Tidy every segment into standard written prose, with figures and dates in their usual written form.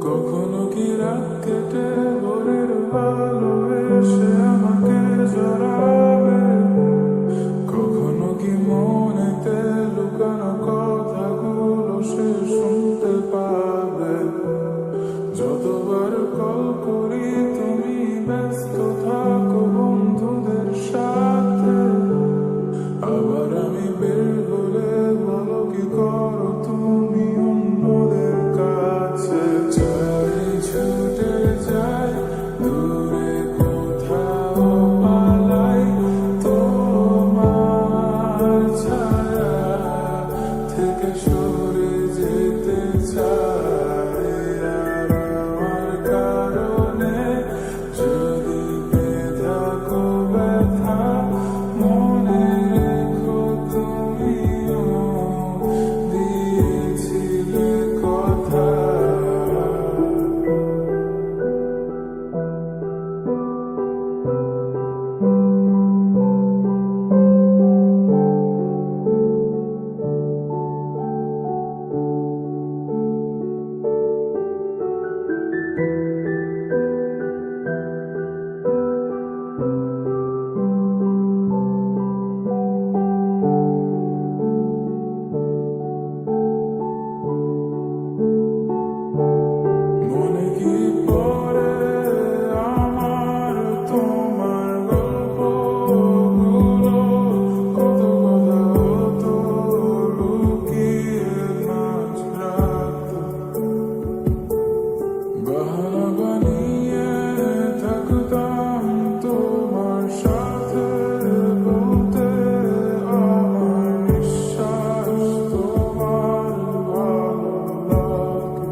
কখনো কি রাত কেটে ভোরের আলো এসে আমাকে জড়াবে, কখনো কি মনেতে লুকানো কথাগুলো সে শুনতে পাবে। যতবার কল করি তুমি ব্যস্ত থাকো বন্ধুদের সাথে, আবার আমি বের হলে বলো কি করো তুমি অন্যদের কাছে। চাই ছুটে যাই দূরে কোথাও পালাই, তোমার ছায়া থেকে সরে যেতে চাই। আর আমার কারণে যদি পেয়ে থাকো ব্যথা, মনে রেখো তুমিও দিয়েছিলে কথা। মনে কি পড়ে আমার তোমার গল্পগুলো, কত কথা হতো লুকিয়ে মাঝ রাত। বাহানা বানিয়ে থাকতাম তোমার সাথে, বলতে আমার নিঃশ্বাস তোমার ভালো লাগে।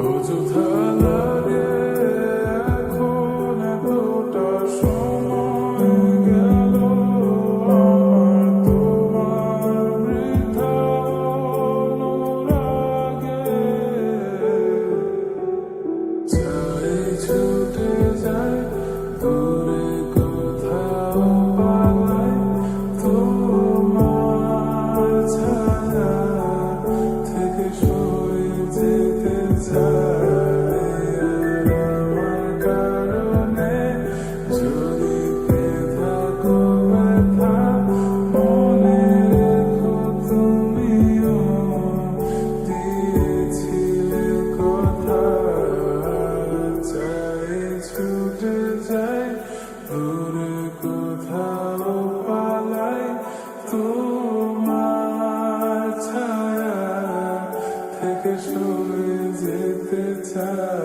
অযথা লাগে এখন এতটা সময় গেল আমার তোমার বৃথা অনুরাগে। চাই ছুটে যাই দূরে কোথাও পালাই, তোমার ছায়া থেকে সরে যেতে চাই। আর আমার কারণে যদি পেয়ে থাকো ব্যথা, মনে রেখো তুমিও দিয়েছিলে কথা। চাই ছুটে যাই দূরে কোথাও পালাই, তোমার ছায়া থেকে সরে যেতে চাই।